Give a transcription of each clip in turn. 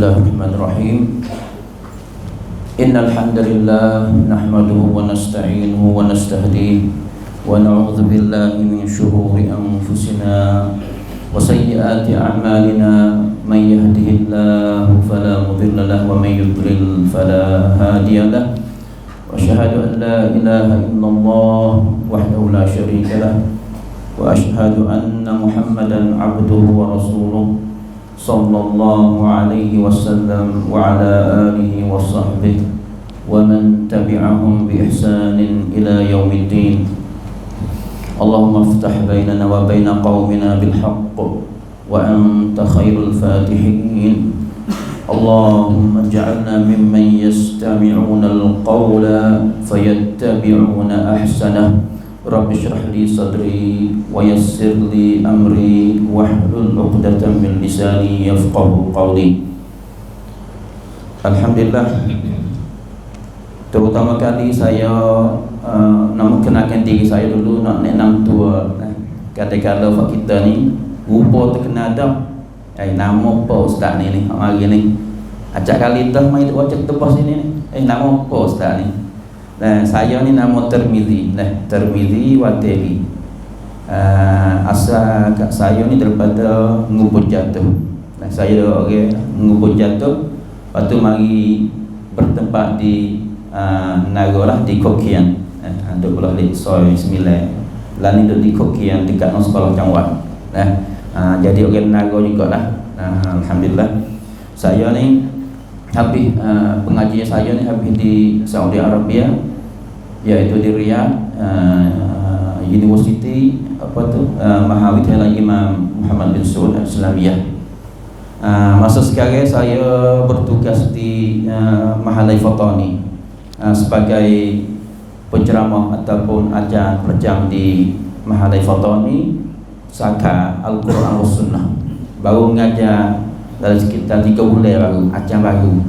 Bismillahirrahmanirrahim. Innal hamdalillah nahmaduhu wa nasta'inuhu wa nastahdihi wa na'udzu billahi min shururi anfusina wa sayyiati a'malina. May yahdihillahu fala mudilla lahu wa may yudlil fala hadiya lahu. Wa asyhadu an la ilaha illallah wahdahu la syarika lahu wa asyhadu anna Muhammadan 'abduhu wa rasuluh sallallahu alaihi wasallam wa ala alihi wa sahbihi wa man tabi'ahum bi ihsanin ila yaumiddin. Allahumma iftah bainana wa baina qaumina bil haqq wa anta khairul fatihin. Allahumma ij'alna mimman yastami'una al-qawla fayattabi'una ahsanah. Rabbi shrah li sadri wa yassir li amri wahlul 'uqdatam min lisani yafqahu qawli. Alhamdulillah, terutama kali saya nak kenalkan diri saya dulu, nak enam tua. Kata-kata kita ni rupa terkenal dah. Nama apa ustaz ni hari ni? Acak kali dah mai baca tebas ini ni. Nama apa ustaz ni? Saya ni nama Tirmizi, Tirmizi Wateri. Asal kat saya ni daripada Ngubur Jatuh. Saya orang Ngubur Jatuh. Lepas tu mari bertempat di Nagolah di Kokian. Duduk pula di Soy 9. Lalu duduk di Kokian dekat sekolah Cangwat. Jadi orang Nago jugalah. Alhamdulillah. Saya ni habis pengajian saya ni habis di Saudi Arabia, iaitu di Riyadh, University Mahawidhayalan Imam Muhammad bin Saud Al-Islamiyah. Masa sekarang saya bertugas di Mahalai Fatani sebagai penceramah ataupun ajar berjam di Mahalai Fatani Saka Al-Quran wa Sunnah. Baru mengajar dalam sekitar 3 bulan baru, ajar baru.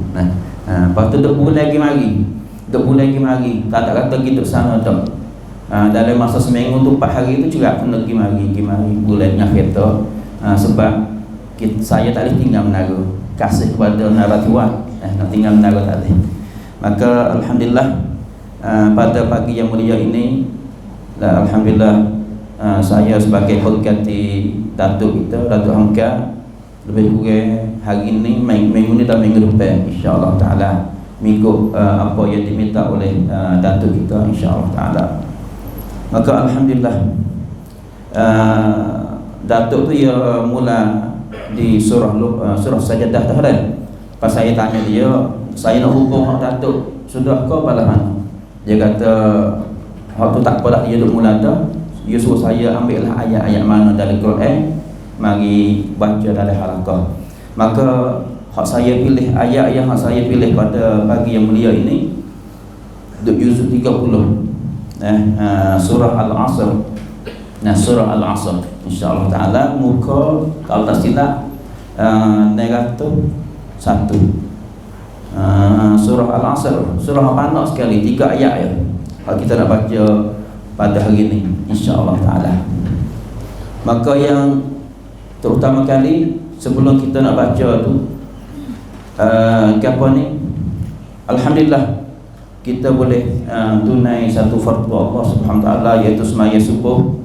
Lepas tu 2 bulan lagi mari. 2 bulan lagi mari. Tak kata kita sana tak. Dalam masa seminggu tu 4 hari tu juga kena pergi mari bulan dengan kereta. Sebab saya tak boleh tinggal Menara. Kasih kepada Menara Tuan. Nak tinggal Menara tak boleh. Maka alhamdulillah, pada pagi yang mulia ini, alhamdulillah, saya sebagai pengganti Datuk kita, Datuk Hamka, lebih kurang hari ini, minggu ni dan minggu depan insya-Allah taala, mengikut apa yang diminta oleh Datuk kita insya-Allah taala. Maka alhamdulillah, Datuk tu ia mula di surah Sajadah dah kan. Pas saya tanya dia, saya nak hubung Datuk sudah kau balahan. Dia kata hak tu tak apa dah, dia duk mula dah. Dia suruh saya ambillah ayat-ayat mana dalam Quran, mari baca dalam halaqah. Maka hak saya pilih, ayat yang hak saya pilih pada pagi yang mulia ini duk juzuk 30. Surah Al-Asr. Surah Al-Asr insya-Allah taala muka kalau tak silap 101. Surah Al-Asr, surah panas sekali, 3 ayat ya. Kalau kita nak baca pada hari ini insya-Allah taala. Maka yang terutama kali sebelum kita nak baca tu, apa ni, alhamdulillah kita boleh tunai satu fardu Allah Subhanahu wa taala, iaitu semaya subuh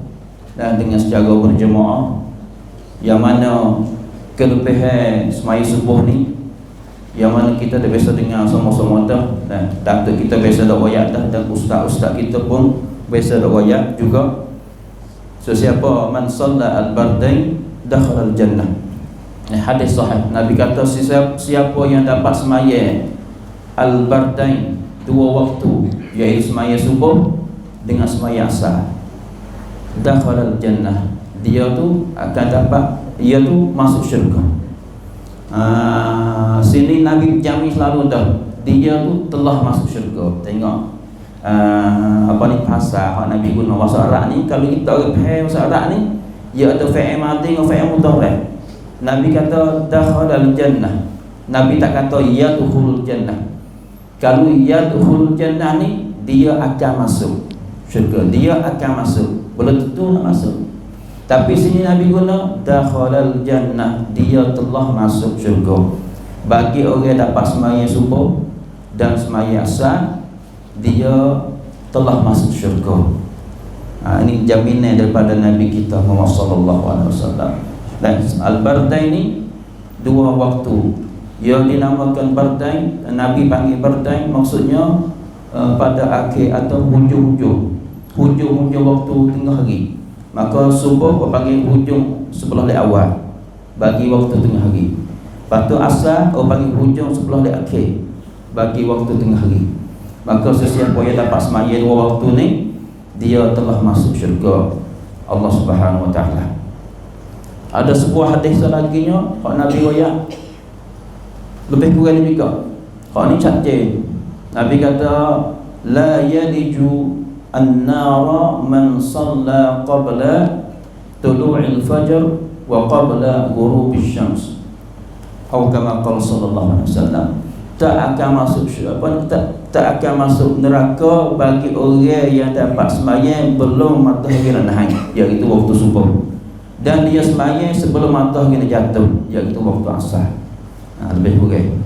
dan dengan secara berjemaah. Yang mana kelebihan semaya subuh ni, yang mana kita dah biasa dengar sama-sama dah, dan datuk kita biasa dah royak dah, dan ustaz-ustaz kita pun biasa dah royak juga. So siapa man salla al-bardain dakhala al-jannah. Hadis sahih, Nabi kata siapa yang dapat semaya al-bardain, 2 waktu, iaitu semaya subuh dengan semaya asar, dakhala al-jannah, dia tu akan dapat, ia tu masuk syurga. Sini Nabi jamin selalu dah, dia tu telah masuk syurga. Tengok apa ni pasal hak Nabi guna bahasa Arab ni. Kalau kita faham bahasa Arab ni, ia ada fa'il madhi dengan fa'il mudhari'. Nabi kata dakhalal jannah, Nabi tak kata yadkhulul jannah. Kalau yadkhulul jannah ni, dia akan masuk syurga, dia akan masuk, belum tentu nak masuk. Tapi sini Nabi guna dakhalal jannah, dia telah masuk syurga. bagi orang yang dapat sembahyang subuh dan sembahyang asar, dia telah masuk syurga. Ini jaminan daripada Nabi kita Muhammad sallallahu alaihi wasallam. Dan al-bardain ini dua waktu yang dinamakan bardain. Nabi panggil bardain maksudnya pada akhir atau hujung-hujung waktu tengah hari. Maka subuh panggil hujung sebelah awal bagi waktu tengah hari. Lepas tu asar panggil hujung sebelah akhir bagi waktu tengah hari. Maka sesiapa yang dapat sembahyang dua waktu ni, dia telah masuk syurga Allah Subhanahu wa taala. Ada sebuah hadis lagi nya Nabi royak lebih kurang juga. Ni cantik. Nabi kata la yaliju an-nara man shalla qabla tulu'il fajr wa qabla ghurubish syams. Atau kama qala sallallahu alaihi wasallam, tak akan masuk tak akan masuk neraka bagi orang yang dapat sembahyang belum matahari naik, iaitu waktu subuh, dan dia sembahyang sebelum matahari jatuh, iaitu waktu asar. Lebih kurang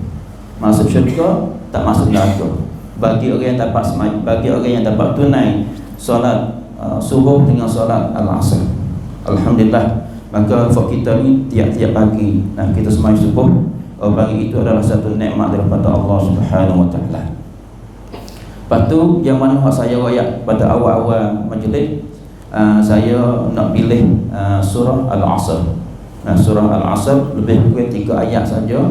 masuk syurga, tak masuk neraka bagi orang yang dapat sembahyang, bagi orang yang dapat tunai solat subuh dengan solat al-asr. Alhamdulillah. Maka untuk kita ni tiap-tiap pagi kita sembahyang subuh, pagi itu adalah satu nikmat daripada Allah Subhanahu wa taala. Lepas tu yang mana saya royak pada awal-awal majlis, saya nak pilih surah Al-Asr. Surah Al-Asr lebih kurang 3 ayat saja,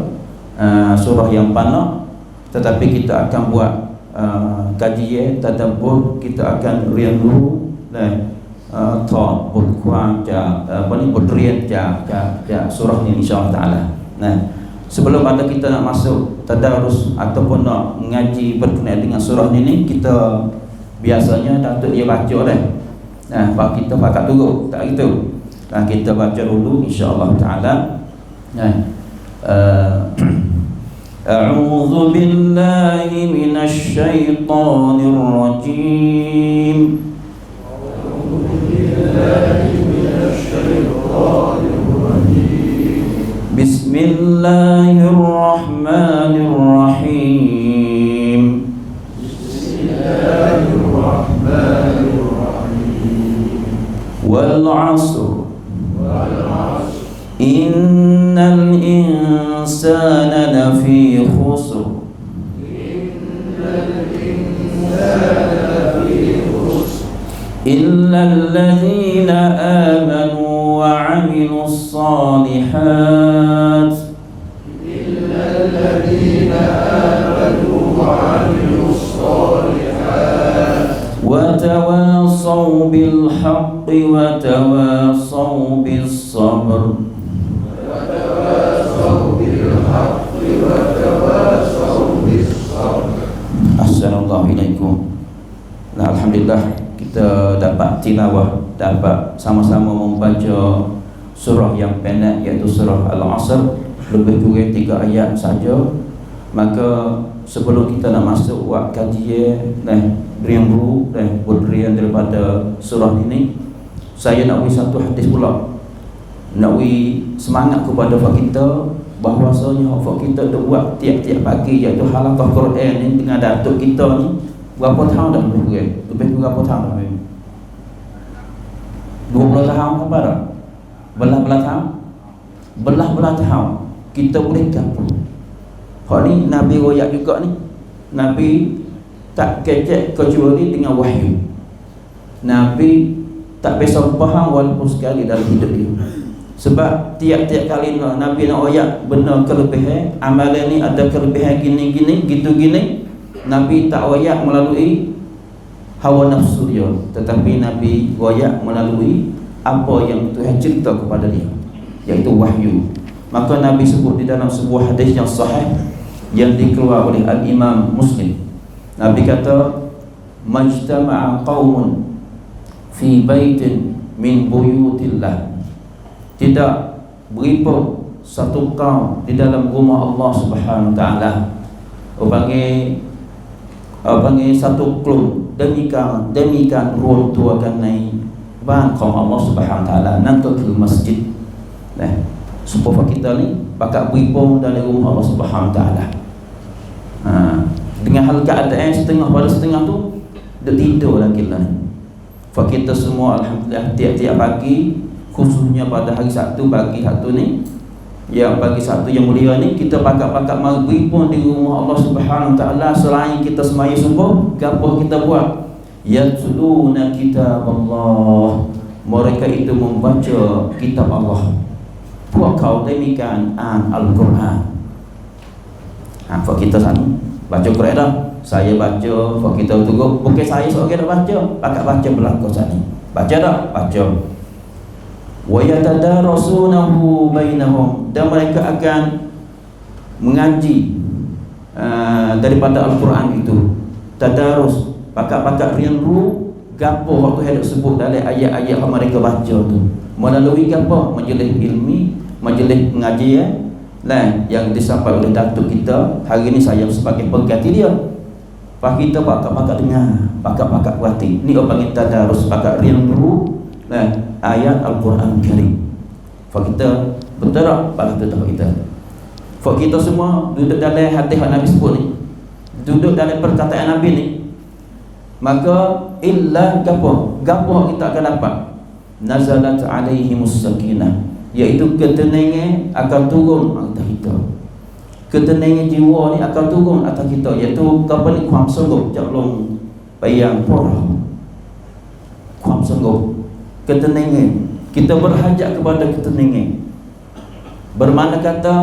surah yang panah, tetapi kita akan buat kajian tadabbur, kita akan rindu dan thought berkuang berdrian surah ni insya-Allah taala. Sebelum pada kita nak masuk tadarus ataupun nak mengaji berkenaan dengan surah ni, kita biasanya Datuk dia baca dah. Pak kita pakat turut, tak gitu. Kita baca dulu insya-Allah taala. A'udzu billahi minasy syaithanir rajim. Bismillahirrahmanirrahim. Wal 'asr. Innal insana lafi khusr. إلا الذين آمنوا وعملوا الصالحات وتواصوا بالحق وتواصوا بالصبر. Assalamualaikum ilaikum. Alhamdulillah, kita dapat tilawah, dapat sama-sama membaca surah yang pendek, iaitu surah Al-Asr, lebih kurang 3 ayat saja. Maka sebelum kita nak masuk buat kajian beriang dulu berdrian daripada surah ini, saya nak beri satu hadis pula, nak beri semangat kepada kita bahawasanya hak kita dah buat tiap-tiap pagi, iaitu halaqah Quran ni dengan datuk kita ni berapa tahun dah lebih berapa tahun dah? 20 tahun apa dah? Belah tahun kita boleh kampung. Hak ni Nabi royak juga ni. Nabi tak kecek kecuali dengan wahyu. Nabi tak bisa faham walaupun sekali dalam hidup dia. Sebab tiap-tiap kali Nabi nak royak benar kelebihan, amalan ni ada kelebihan gini-gini, gitu gini, Nabi tak royak melalui hawa nafsu dia, tetapi Nabi royak melalui apa yang Tuhan cerita kepada dia, iaitu wahyu. Maka Nabi sebut di dalam sebuah hadis yang sahih yang dikeluarkan oleh Al-Imam Muslim. Nabi kata, majtama'a qaumun fi baitin min buyutillah. Tidak berimpun satu kaum di dalam rumah Allah Subhanahu wa taala. Panggil satu klub demikian runtuhkan naik ban kaum Allah Subhanahu wa taala, nanti ke masjid. Supaya kita ni pakat beripung dalam rumah Allah Subhanahu Wa Taala. Dengan hal keadaan setengah pada setengah tu dia tidur lagi lah. Fa kita semua alhamdulillah tiap-tiap pagi, khususnya pada hari Sabtu pagi Sabtu ni, yang pagi Sabtu yang mulia ni, kita pakat-pakat maghrib pun di rumah Allah Subhanahu Wa Taala. Selain kita sembahyang subuh, gapo kita buat? Yatluna kitab Allah. Mereka itu membaca kitab Allah. Buat kau demikian Al-Quran. Fa kita sana baca Quran dah. Saya baca, fa kita tunggu. Bukan saya seorang dah baca, pakat baca belakang sana. Baca tak? Baca. Wa yatadarasunahu bainahum, dan mereka akan mengaji daripada Al-Quran itu. Tadarus, pakat-pakat rindu gapo waktu hendak sebut dalam ayat-ayat yang mereka baca tu. Melalui gapo? Majlis ilmi, majlis pengajian lah yang disampaikan oleh datuk kita. Hari ni saya sebagai pengganti dia. Pak kita pakat-pakat dengar, pakat-pakat berhati. Ni orang panggil tadarus, pakat rindu lah ayat Al-Quran Karim. Pak kita betul tak? Pak kita tahu kita. Pak kita semua duduk dalam hadis Nabi sebut ni, duduk dalam perkataan Nabi ni, maka illa gapo kita akan dapat. Nazalat alaihimus sakinah, iaitu ketenangan akan turun atas kita. Ketenangan jiwa ni akan turun atas kita, iaitu apa ni? Kuam sungguh jaklong bayang porah. Kuam sungguh ketenangan. Kita berhajat kepada ketenangan. Bermakna kata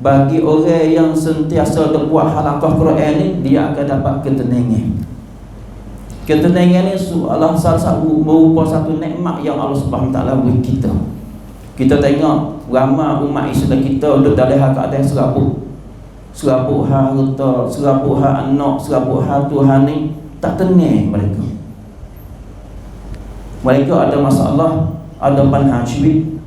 bagi orang yang sentiasa buat halaqah Quran ni, dia akan dapat ketenangan. Ketenangan ni salah satu merupakan satu nikmat yang Allah Subhanahu Wa Taala beri kita. Kita tengok ramai umat Islam kita duduk dalam keadaan serabut harta, serabut anak, serabut Tuhan ni, tak tenang mereka. Mereka ada masalah, ada panha ciwit.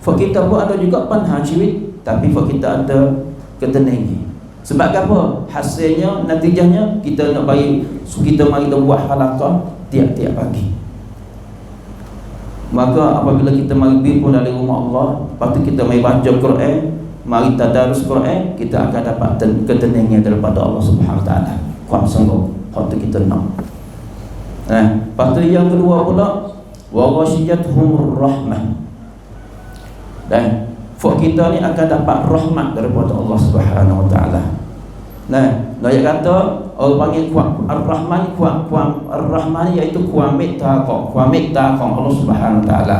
Fa kita pun ada juga panha ciwit, tapi fa kita ada ketenangan. Sebab apa? Hasilnya, natijahnya kita nak bagi, kita mari kita buat halaqah tiap-tiap pagi. Maka apabila kita mari bimbing dalam rumah Allah, lepas tu kita mari baca Quran, mari tadarus Quran, kita akan dapat ketenangan daripada Allah Subhanahu Wa Taala. Kuat sungguh waktu kita nak. Lepas tu yang kedua pula, wa ghashiyatuhumur rahmah. Dan fak kita ni akan dapat rahmat daripada Allah Subhanahu Wa Taala. Dia kata orang panggil Ar-Rahman, Ar-Rahman iaitu kuamit taqwa Allah Subhanahu Wa Taala.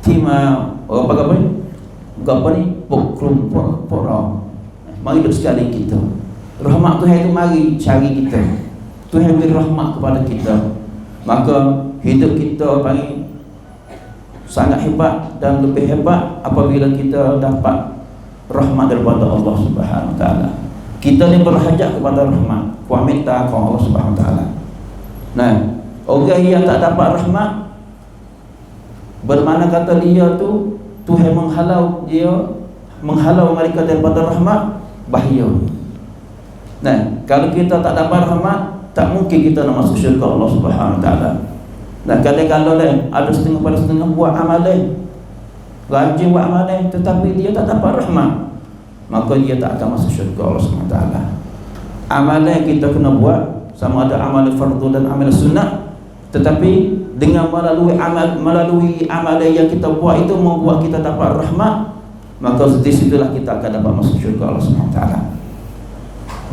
Tima orang apa ni? Apa ni? Pokrum pora. Mari duduk sekali kita. Rahmat Tuhan itu mari cari kita. Tuhan beri rahmat kepada kita. Maka hidup kita panggil sangat hebat dan lebih hebat apabila kita dapat rahmat daripada Allah Subhanahu Wa Taala. Kita ni berhajat kepada rahmat, wa minta Allah Subhanahu Wa Taala. Orang yang tak dapat rahmat, bermakna kata dia tu Tuhan menghalau mereka daripada rahmat, bahaya. Kalau kita tak dapat rahmat, tak mungkin kita nak masuk syurga Allah Subhanahu Wa Taala. Kadang-kadang ada setengah pada setengah buat amalan, rajin buat amalan, tetapi dia tak dapat rahmat, maka dia tak akan masuk syurga Allah SWT. Amalan kita kena buat, sama ada amalan fardu dan amalan sunnah, tetapi dengan melalui amalan yang kita buat itu membuat kita dapat rahmat, maka di situlah kita akan dapat masuk syurga Allah SWT.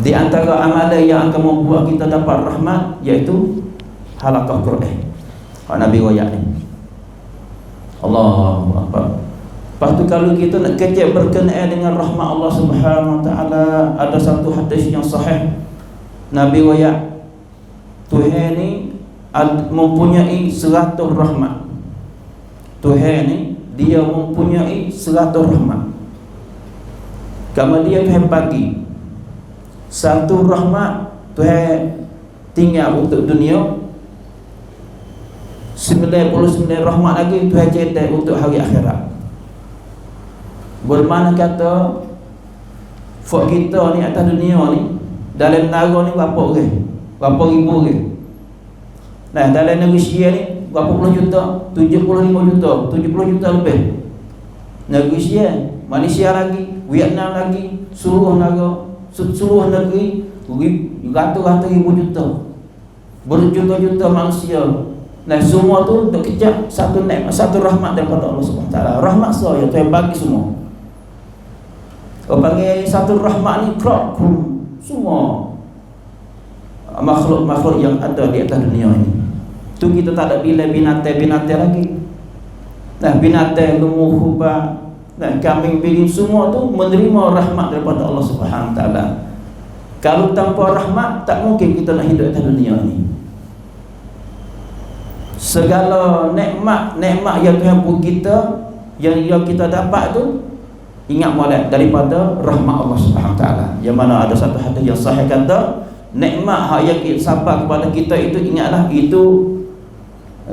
Di antara amalan yang akan membuat kita dapat rahmat iaitu halaqah Quran. Nabi wayak ni, Allahu Akbar. Lepas tu kalau kita nak kecek berkenaan dengan rahmat Allah Subhanahu Wa Taala, ada satu hadis yang sahih. Nabi wayak Tuhan ni mempunyai 100 rahmat. Tuhan ni dia mempunyai 100 rahmat. Kemudian Tuhan bagi satu rahmat, Tuhan tinggal untuk dunia, 99 rahmat lagi Tuhan cetak untuk hari akhirat. Bermakna kata fak kita ni atas dunia ni, dalam negara ni berapa orang? Berapa ribu orang? Dalam negeri Syria ni berapa puluh juta? 75 juta, 70 juta lebih. Negeri Syria Malaysia lagi, Vietnam lagi, seluruh negeri ratus-ratus ribu juta, berjuta-juta manusia. Nah, semua tu terkejap satu nikmat, satu rahmat daripada Allah Subhanahu Wa Taala. Rahmat saya Tuhan bagi semua. Orang panggil satu rahmat ni kerap semua makhluk-makhluk yang ada di atas dunia ini. Tu kita tak ada bila binatang lagi. Nah, binatang, lembu, hubah, nah, kambing, biring, semua tu menerima rahmat daripada Allah Subhanahu Wa Taala. Kalau tanpa rahmat, tak mungkin kita nak hidup atas dunia ni. Segala nikmat yang Tuhan beri kita, yang kita dapat tu, ingat molek daripada rahmat Allah Subhanahu Wa Taala. Yang mana ada satu hadis yang sahih kata, nikmat yang sabar kepada kita itu, ingatlah itu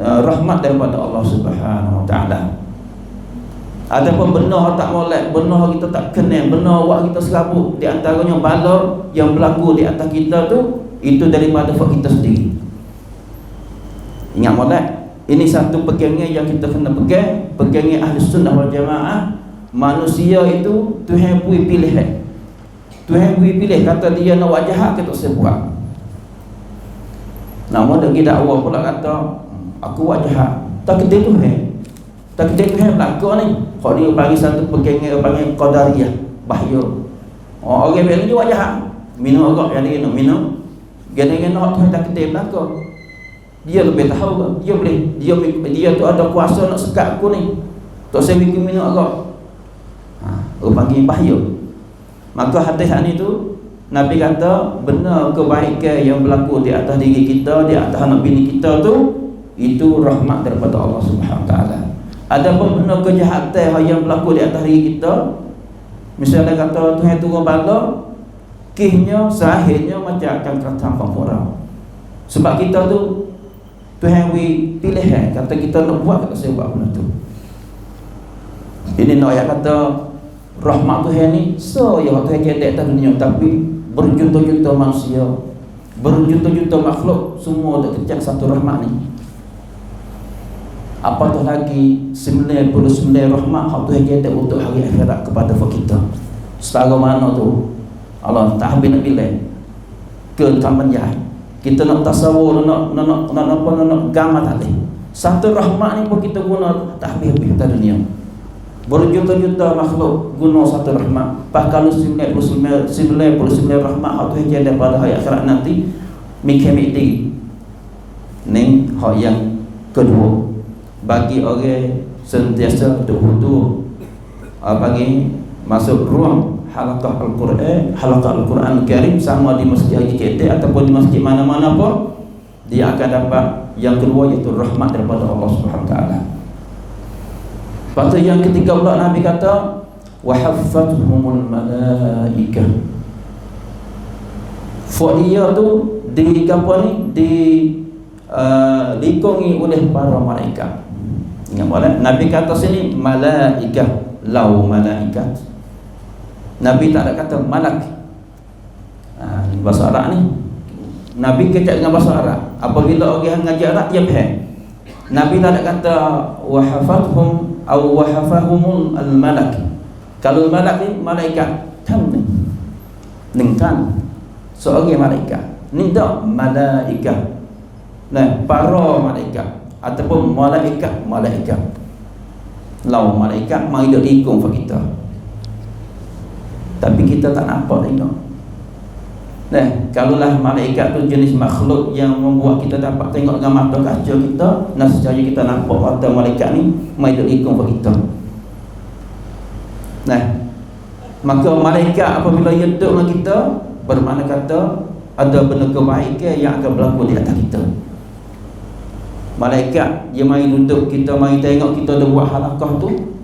rahmat daripada Allah Subhanahu Wa Taala. Adapun benar tak molek, benar kita tak kenal, benar awak kita serabut, di antaranya bala yang berlaku di atas kita tu, itu daripada fak kita sendiri. Ingat molek, ini satu pegangan yang kita kena pegangan ahli sunnah wal jamaah. Manusia itu Tuhan beri pilihan. Tuhan beri pilih, kata dia nak buat jahat, kita tak buat. Namun lagi dakwah pula kata aku buat jahat, tak kena Tuhan, tak kena Tuhan berlaku ni. Kalau dia bagi satu pegangan, panggil qadariyah, bahaya. Orang bilang dia buat jahat, minum agak yang dia nak minum, gana-gana Tuhan tak kena berlaku. Dia lebih tahu, dia boleh, dia tu ada kuasa nak sekat aku ni, tak saya bikin minum agak. Orang panggil bahaya. Maka hadis ni tu Nabi kata benar kebaikan yang berlaku di atas diri kita, di atas anak bini kita tu, itu rahmat daripada Allah Subhanahu Wa Taala. Adapun benar kejahatan yang berlaku di atas diri kita, misalnya kata Tuhan turun bala, kisnya sahihnya macam akan kata orang. Sebab kita tu Tuhan beri pilihan, kata kita nak buat, kata saya buat benda tu. Ini nak ayat kata rahmat Tuhan ni, yang Tuhan jadi atas dunia, tapi berjuta-juta manusia, berjuta-juta makhluk, semua dah kejap satu rahmat ni. Apatah lagi 99 rahmat yang Tuhan jadi untuk hari akhirat kepada kita. Setara mana tu Allah tak habis nak pilih ke taman jahat. Kita nak tasawur, nak gambar tak boleh. Satu rahmat ni pun kita guna tak habis-habis atas dunia. Berjuta-juta makhluk guna satu rahmat. Bahkan 99 rahmat hak Tuhan jadi pada hari akhirat nanti, mikir diri. Ni hak yang kedua, bagi orang sentiasa berhudu bagi masuk ruang halaqah Al-Quran Karim, sama di Masjid Haji KT ataupun di masjid mana-mana pun, dia akan dapat yang kedua, iaitu rahmat daripada Allah Subhanahu Wa Taala. Lepas tu yang ketiga pula Nabi kata wa haffathumul malaikah. Dia tu di apa ni, dikongi oleh para malaikat. Ingat boleh? Nabi kata sini malaikah, lau malaikat. Nabi tak ada kata malak. Bahasa Arab ni Nabi kecak dengan bahasa Arab. Apabila orang ngaji Arab dia faham. Nabi tak ada kata wa hafathum atau wa hafahumul al-malak. Kalau malak ni malaikat kan kan seorang malaikat. Ni tak malaikat. Nah, para malaikat ataupun malaikat. Lau malaikat mai dak ikung fa kita. Tapi kita tak nampak tengok. Nah, kalaulah malaikat tu jenis makhluk yang membuat kita dapat tengok dengan mata kaca kita, nescaya kita nampak mata malaikat ni mai dak ikung fa kita. Nah, maka malaikat apabila ia duduk dengan kita, bermakna kata ada benda kebaikan yang akan berlaku di atas kita. Malaikat dia mai duduk, kita mai tengok kita ada buat halaqah tu,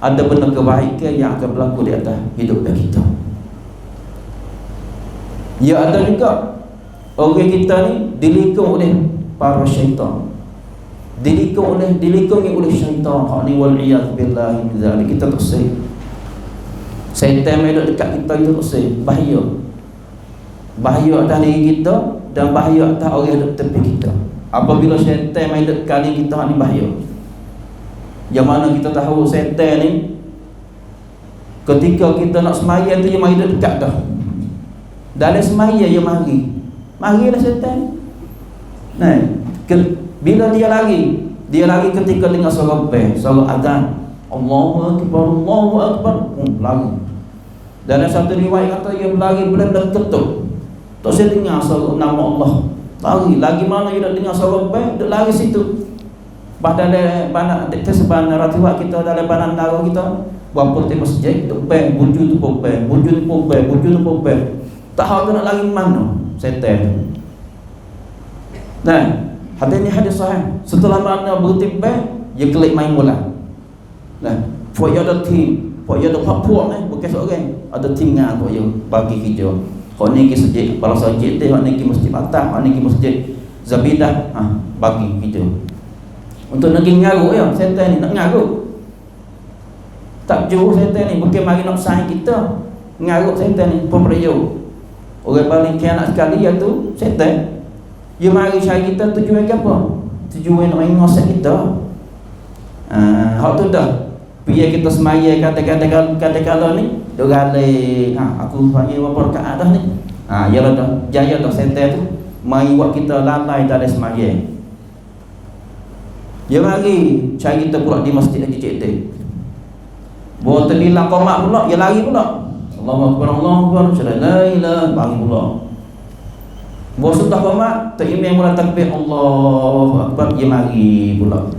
ada benda kebaikan yang akan berlaku di atas hidup kita. Ya, ada juga orang kita ni dilikung oleh para syaitan, dilikungi oleh syaitan. Hak ni wal iyad billahi min zalik. Kita tak sah. Syaitan mai dekat kita itu tak sah. Bahaya atas diri kita dan bahaya atas orang yang dekat tepi kita. Apabila syaitan mai dekat kita, ni bahaya. Yang mana kita tahu syaitan ni Ketika kita nak semaya tu dia mari dekat dah. Dalam semaya dia mari. Marilah setan. Nah, bila dia lari ketika dengar suara bel, suara azan. Allahu akbar, Allahu akbar. Lari. Dalam satu riwayat kata dia berlari benar-benar ketuk. Tak saya dengar suara nama Allah. Lari. Lagi mana dia nak dengar suara bel, dia lari situ. Bahkan ada kesebaran ratiwat kita dalam banan negara kita. Berapa tiap masjid tu bel, buju tu pun bel, buju tu pun bel, buju tu pun bel. Tak tahu nak lari mana setan tu. Nah, hadis ni hadis sahih. Setelah mana berhenti bel, dia klik main bola. Nah, for your team, for your puak ni bukan seorang. Ada tim ngah tu yang bagi kerja. Hak ni ke masjid, kalau masjid dia, hak ni ke masjid Batam, hak ni ke masjid Zabidah, bagi kerja. Untuk nak ngaruk ya, setan ni nak ngaruk. Tak jauh setan ni, bukan mari nak saing kita. Ngaruk setan ni, pemperayuk. Orang paling kianat sekali iaitu setan. Dia mari cari kita tujuan apa? Tujuan nak ingat kita. Hak tu dah. Biar kita semaya kata-kata ni, dia galai, aku semaya berapa rakaat dah ni. Yalah dah, jaya dah setan tu. Mari buat kita lalai dalam semaya. Dia mari cari kita pula di masjid Haji Cik Teh. Bawa terbilang qomat pula, dia lari pula. Allahu akbar, Allahu akbar, la ilaha bagi pula. Bawa sudah qomat, terimam mula takbir Allahu akbar, dia mari pula.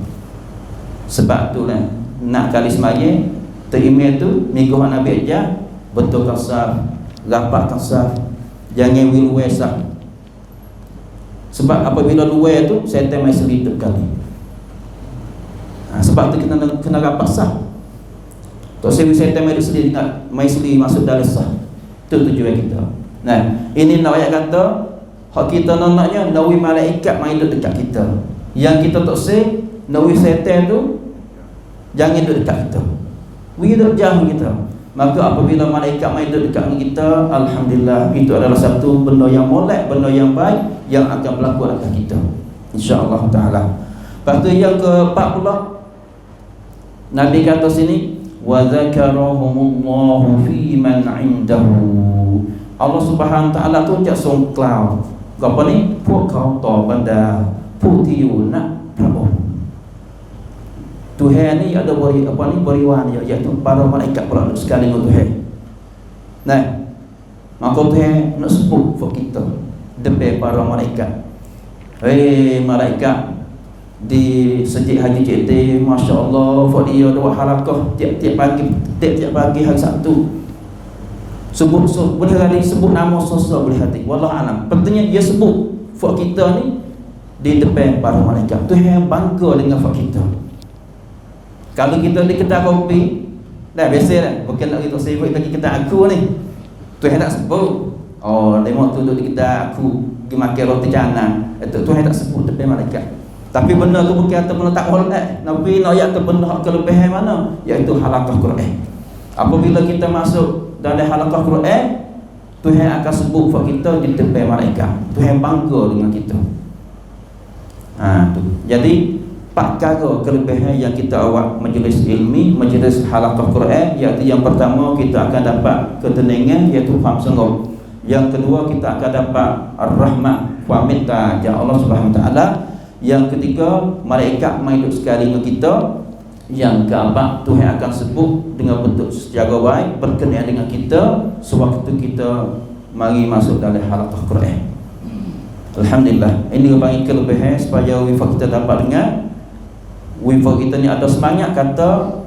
Sebab tu lah, nak kali semaya, terimam tu minggu Nabi aja, betul kasar, rapat kasar, jangan wiluwe sah. Sebab apabila luwe tu, setan mai selitut kali. Sebab tu kita kena rapat sah. Tak sewi setan mai sendiri mai sendiri masuk dalam sah. Itu tujuan kita. Nah, ini nak ayat kata hak kita naknya nawi malaikat mai duduk dekat kita. Yang kita tak se nawi setan tu jangan duduk dekat kita. Wi duduk jauh kita. Maka apabila malaikat mai duduk dekat kita, alhamdulillah itu adalah satu benda yang molek, benda yang baik yang akan berlaku atas kita. Insya-Allah taala. Lepas tu yang ke-4 pula Nabi kata sini wa zakarahumullahu fi man 'indahu. Allah Subhanahu taala tu jak songklau. Apa ni? Pok kau to benda putih nak Prabu. Tuhan ni ada beri apa ni beriwan iaitu para malaikat pula sekali dengan Tuhan. Nah, maka Tuhan nak sebut for kita depan para malaikat. Hei malaikat di Masjid Haji Cik Teh, masya-Allah, for dia ada halaqah tiap-tiap pagi hari Sabtu. Sebut boleh kali sebut nama sesuatu boleh hati. Wallahu alam. Pentingnya dia sebut for kita ni di depan para malaikat. Tuhan bangga dengan for kita. Kalau kita di kedai kopi, dah biasa dah. Bukan nak kita sibuk lagi kedai aku ni. Tuhan tak sebut. Oh, tengok tu duduk di kedai aku pergi makan roti canang. Itu Tuhan tak sebut depan malaikat. Tapi benda tu bukan atau benda tak boleh. Nabi nak ayat tu benda kelebihan mana? Iaitu halaqah Quran. Apabila kita masuk dalam halaqah Quran, Tuhan akan sebut kepada kita di depan malaikat. Tuhan bangga dengan kita. Tu. Jadi 4 perkara kelebihan yang kita awak majlis ilmi, majlis halaqah Quran, iaitu yang pertama kita akan dapat ketenangan iaitu faham sengok. Yang kedua kita akan dapat ar-rahmah wa minta ya Allah Subhanahu taala. Yang ketiga, malaikat mai duduk sekali dengan kita. Yang keempat, Tuhan akan sebut dengan bentuk secara baik berkenaan dengan kita sewaktu kita mari masuk dalam halaqah Quran. Alhamdulillah. Ini bagi kelebihan supaya wifa kita dapat dengar. Wifa kita ni ada semangat kata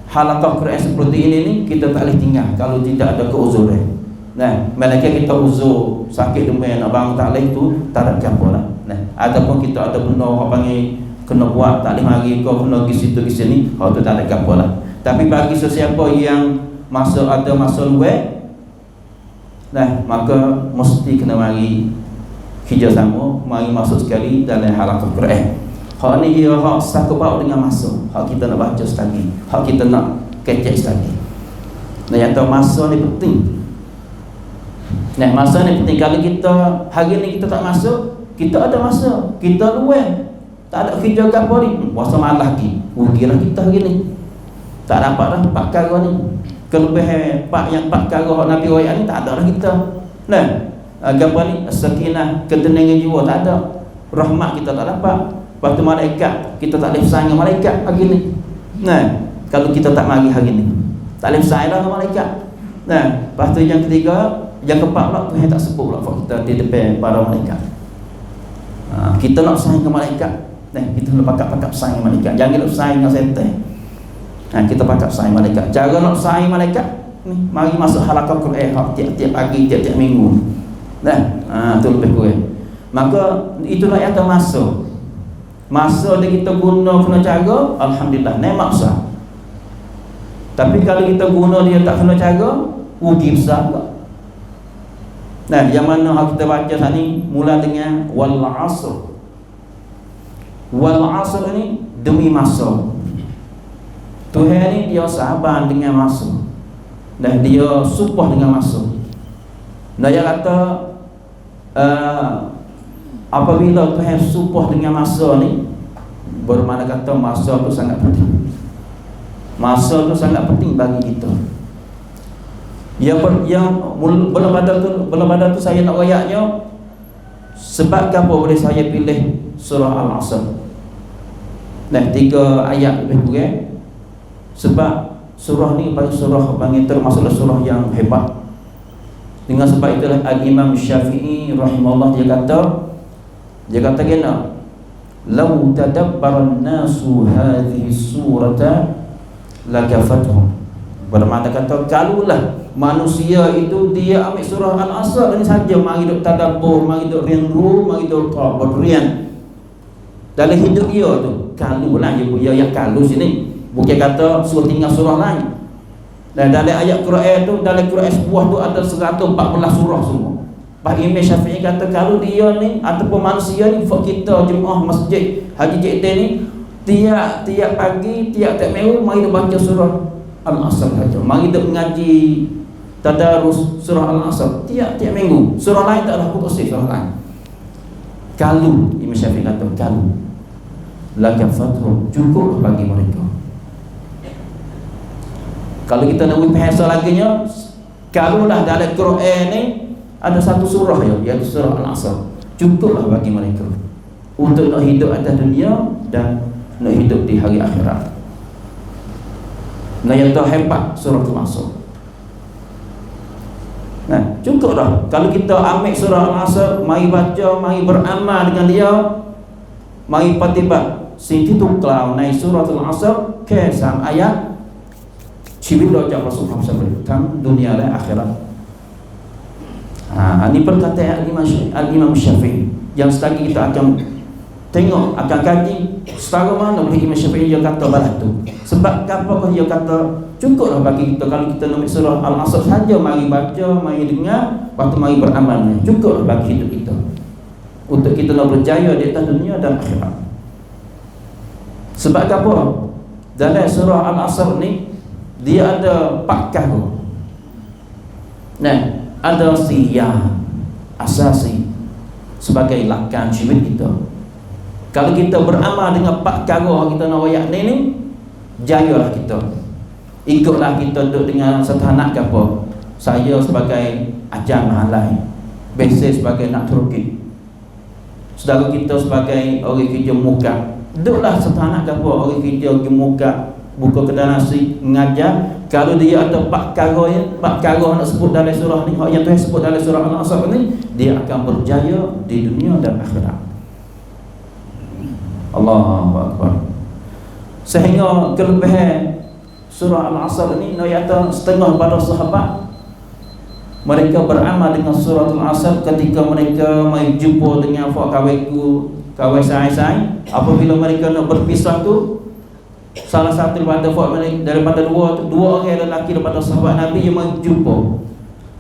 halaqah Quran seperti ini ni kita tak boleh tinggal kalau tidak ada keuzuran. Nah, malaikat kita uzur sakit demam nak bangun tak boleh tu tak ada apa lah. Nah, ataupun kita ada benda orang panggil kena buat tak boleh mari kau kena pergi situ pergi sini, tu tak ada apa lah. Tapi bagi sesiapa yang ada masa luar, nah maka mesti kena mari kerjasama, mari masuk sekali dalam halaqah Quran. Hak ni dia hak satu bau dengan masuk. Hak kita nak baca sekali, hak kita nak kecek sekali. Nah, yang tahu masa ni penting. Nah, masa ni penting. Kalau kita hari ni kita tak masuk, kita ada masa, kita luar, tak ada kerja ke apa ni, puasa malam lagi, rugilah kita hari ni. Tak dapat dah 4 perkara ni. kelebihan yang perkara Nabi royak ni tak ada lah kita. Nah, apa ni? Sakinah, ketenangan jiwa tak ada. Rahmat kita tak dapat. Lepas tu malaikat, kita tak boleh bersaing dengan malaikat hari ni. Nah, kalau kita tak mari hari ni, tak boleh bersaing lah dengan malaikat. Nah, lepas tu yang ketiga, yang keempat pula Tuhan tak sebut pula kita di depan para malaikat. Kita nak bersaing dengan malaikat. Nah, kita nak pakat-pakat bersaing dengan malaikat. Jangan nak bersaing dengan setan. Kita pakat bersaing malaikat. Cara nak bersaing malaikat ni, mari masuk halaqah Quran tiap-tiap pagi, tiap-tiap minggu. Nah, tu lebih kurang. Maka itulah yang termasuk masa dia kita guna cara, alhamdulillah nikmat besar. Tapi kalau kita guna dia tak kena cara, rugi besar juga. Nah, yang mana kita baca saat ni mula dengan wal asr. Wal asr ni demi masa. Tuhan ni dia sabar dengan masa. Dan dia sumpah dengan masa. Nah, dia kata apabila Tuhan sumpah dengan masa ni, bermakna kata masa tu sangat penting. Masa tu sangat penting bagi kita. Yang belum ada tu saya nak royaknya. Sebab apa boleh saya pilih surah Al-Asr? Nah, 3 ayat lebih kurang. Sebab surah ni termasuklah surah yang hebat. Dengan sebab itulah Al-Imam Syafi'i rahimahullah dia kata gini, "Lau tadabbaran nasu hadhihi surata lakafathum." Bermakna kata kalaulah manusia itu dia ambil surah Al-Asr ini saja, mari duk tadabbur, mari duk rendu, mari duk berian dalam hidup dia tu. Kalaulah dia yang kalau sini bukan kata suruh tinggal surah lain. Dan dalam ayat Quran tu, dalam Quran sebuah tu ada 114 surah semua. Pak Imam Syafi'i kata kalau dia ni ataupun manusia ni, kita jemaah masjid Haji Jeddah ni tiap pagi, tiap minggu mari baca surah Al-Asr saja. Mari kita mengaji tadarus surah Al-Asr tiap minggu. Surah lain tak ada putus surah lain. Kalau Imam Syafi'i kata kalau lakafathum, cukup bagi mereka. Kalau kita nak bahasa laginya, kalaulah dalam Quran ni ada satu surah iaitu surah Al-Asr, cukuplah bagi mereka untuk nak hidup atas dunia dan nak hidup di hari akhirat. Nah, yang terhebat surah Al-Asr. Nah, cukup dah. Kalau kita ambil surah Al-Asr, mari baca, mari beramal dengan dia, mari patibat. Sinti tu klau naik surah Al-Asr ke sang ayat cibit dojak Rasulullah SAW tentang dunia dan akhirat. Ini perkataan Al-Imam Syafi'i yang selagi kita akan tengok, akan kaji setara mana boleh Imam Syafi'i dia kata balas tu. Sebab apakah dia kata cukuplah bagi kita kalau kita nak surah Al-Asr saja, mari baca, mari dengar, lepas tu mari beramal. Cukuplah bagi hidup kita untuk kita nak berjaya di atas dunia dan akhirat. Sebab apa? Dalam surah Al-Asr ni dia ada 4 perkara. Nah, ada siyah asasi sebagai lakan hidup kita. Kalau kita beramal dengan 4 perkara kita nak royak ni, jayalah kita. Ikutlah kita duduk dengan setanak ke apa. Saya sebagai ajar mahalai, Besi sebagai nak turki, saudara kita sebagai orang kerja muka, duduklah setanak ke apa orang kerja muka, buka kedai nasi, mengajar. Kalau dia ada 4 perkara nak sebut dalam surah ni, yang Tuhan sebut dalam surah Al-Asr ni, dia akan berjaya di dunia dan akhirat. Allahu Akbar. Sehingga kelebihan surah Al-Asr ni, ayat setengah pada sahabat mereka beramal dengan surah Al-Asr ketika mereka mai jumpa dengan kawan saya. Apabila mereka nak berpisah tu, salah satu daripada dua orang lelaki daripada sahabat Nabi yang menjumpa.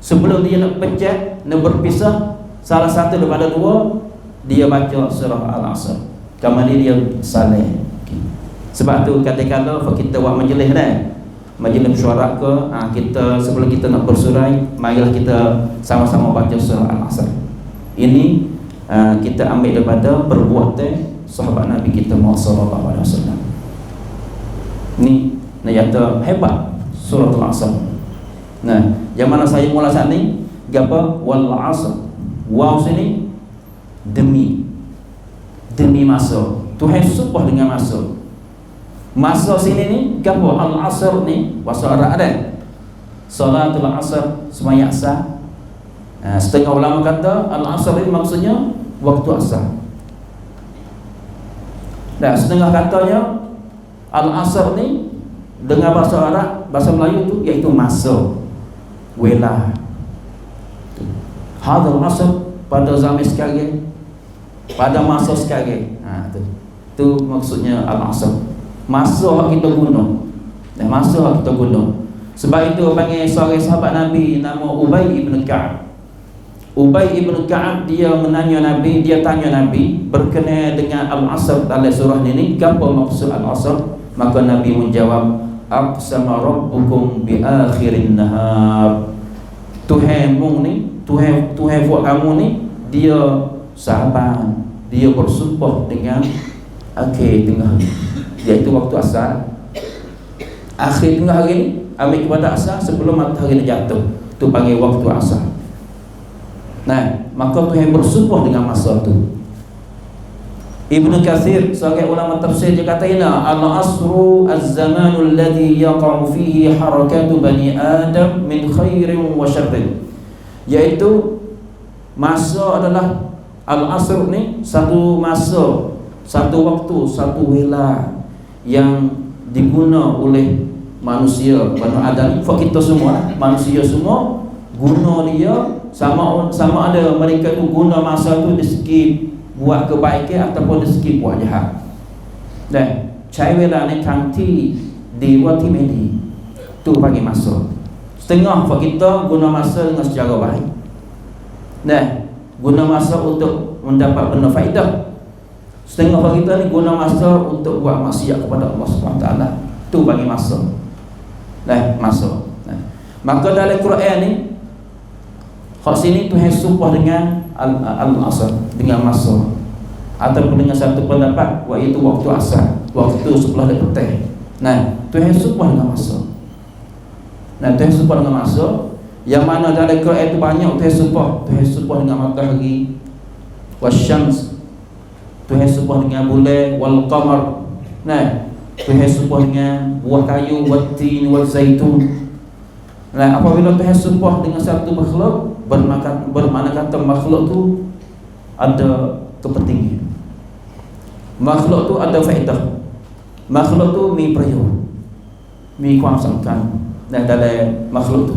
Sebelum dia nak pecah, nak berpisah, salah satu daripada dua dia baca surah Al-Asr. Kemudian dia salih. Sebab tu kata-kata kita buat majlis dah. Majlis mesyuarat ke, kita sebelum kita nak bersurai, marilah kita sama-sama baca surah Al-Asr. Ini kita ambil daripada perbuatan sahabat Nabi kita Muhammad sallallahu alaihi wasallam. Ni ayat hebat surah Al-Asr. Nah, yang mana saya mula saat ni gapo wal asr. Waw sini demi masa. Tuhan sumpah dengan masa. Masa sini ni gapo al asr ni bahasa Arab ada. Salatul asr sembahyang asar. Setengah ulama kata al asr ini maksudnya waktu asar. Nah, setengah katanya al asr ni dengan bahasa Arab, bahasa Melayu tu iaitu masa, wela. Hadal asr pada zaman sekarang, pada masa sekarang. Tu maksudnya al asr. Masa yang kita guna. Masa yang kita guna. Sebab itu panggil seorang sahabat Nabi nama Ubay ibn Ka'ab. Ubay ibn Ka'ab dia menanya Nabi, dia tanya Nabi berkenaan dengan al-asr dalam surah ini, apa maksud al-asr? Maka Nabi menjawab, aqsama rabbukum bi akhirin nahar. Tuhanmu ni, Tuhan buat kamu ni, dia sahabat, dia bersumpah dengan akhir tengah hari, iaitu waktu asar. Akhir tengah hari ni ambil kepada asar sebelum matahari jatuh, tu panggil waktu asar. Nah, maka Tuhan bersumpah dengan masa tu. Ibnu Katsir sebagai ulama tafsir dia kata ina al-asru az-zamanu alladhi yaqa'u fihi harakatu bani Adam min khairin wa syarrin. Iaitu masa adalah al-asr ni satu masa, satu waktu, satu wela yang diguna oleh manusia, Bani Adam, kita semua, manusia semua guna dia sama ada mereka tu guna masa tu dari segi buat kebaikan ataupun dari segi buat jahat. Dan cai wela ni kanti di wati medi tu bagi masa. Setengah kita guna masa dengan secara baik. Dan guna masa untuk mendapat benda faedah. Setengah kita ni guna masa untuk buat maksiat kepada Allah Subhanahu Wa Taala. Tu bagi masa. Nah, masa. Nah. Maka dalam Quran ni hak sini Tuhan sumpah dengan al-asr, dengan masa, ataupun dengan satu pendapat iaitu waktu asar, waktu sebelah petang. Nah, Tuhan sumpah dengan masa. Nah, Tuhan sumpah dengan masa yang mana dalam Quran itu banyak Tuhan sumpah dengan matahari, wasyams, Tuhan sumpah dengan bulan, wal qamar. Nah, Tuhan sumpah dengan buah kayu, wat-tin, waz-zaitun. Nah, apabila Tuhan sumpah dengan satu makhluk, bermakna kata makhluk tu ada kepentingan, makhluk tu ada faedah, makhluk tu mi perlu, mi kuang sangkan. Nah, dalam makhluk tu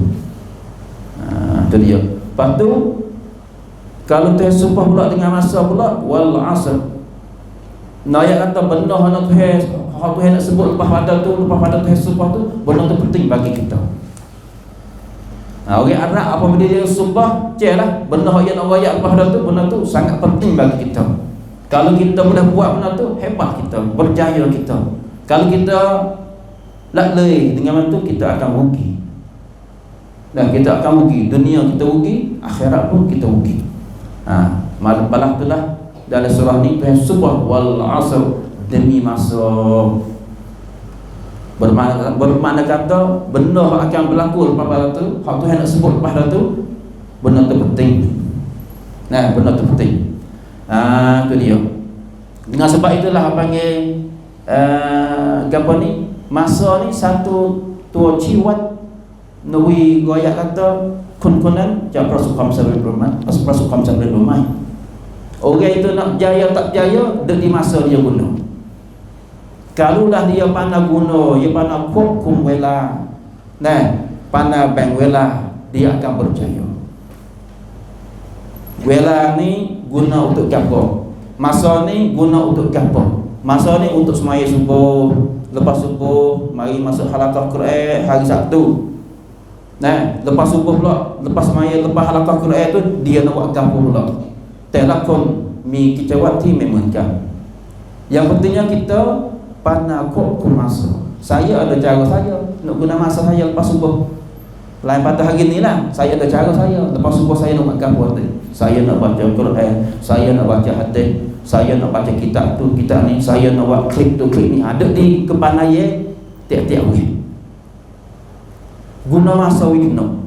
itu dia. Lepas tu kalau Tuhan sumpah pula dengan masa pula, wal asr. Nah, ayat kata benda hana Tuhan nak sebut lepas pada Tuhan sumpah tu, benda tu penting bagi kita. Orang Arab apabila dia sumpah, celah benda yang nak royak lepas dah tu, benda tu sangat penting bagi kita. Kalau kita boleh buat benda tu, hebat kita, berjaya kita. Kalau kita lalai dengan benda tu, kita akan rugi. Dan kita akan rugi, dunia kita rugi, akhirat pun kita rugi. Malah itulah dalam surah ni Tuhan sumpah wal asr, demi masa. Bermakna kata benda yang akan berlaku lepas pada tu, hak Tuhan nak sebut lepas tu, benda tu penting. Nah, benda tu penting. Itu dia. Dengan sebab itulah panggil apa ni, masa ni satu tua ciwat nawi goyak kata kun-kunan japra sukam sabri rumah, asra sukam sabri rumah. Orang itu nak jaya tak jaya di masa dia guna. Kalulah dia pandai guna, dia pandai hukum wela, nah, pandai bang wela, dia akan berjaya. Wela ni guna untuk apa? Masa ni guna untuk apa? Masa ni untuk semaya subuh, lepas subuh mari masuk halaqah Quran hari Sabtu. Nah, lepas subuh pula, lepas semaya, lepas halaqah Quran tu dia nak buat apa pula? Telefon mi kicawati memangkan. Yang pentingnya kita pandai kok masa. Saya ada cara saya nak guna masa saya lepas subuh. Lain pada hari ni lah, saya ada cara saya. Lepas subuh saya nak makan apa? Saya nak baca Quran, saya nak baca hadis, saya nak baca kitab tu, kitab ni, saya nak buat klip tu, klip ni. Ada di kepandaian tiap-tiap hari. guna masa wikno.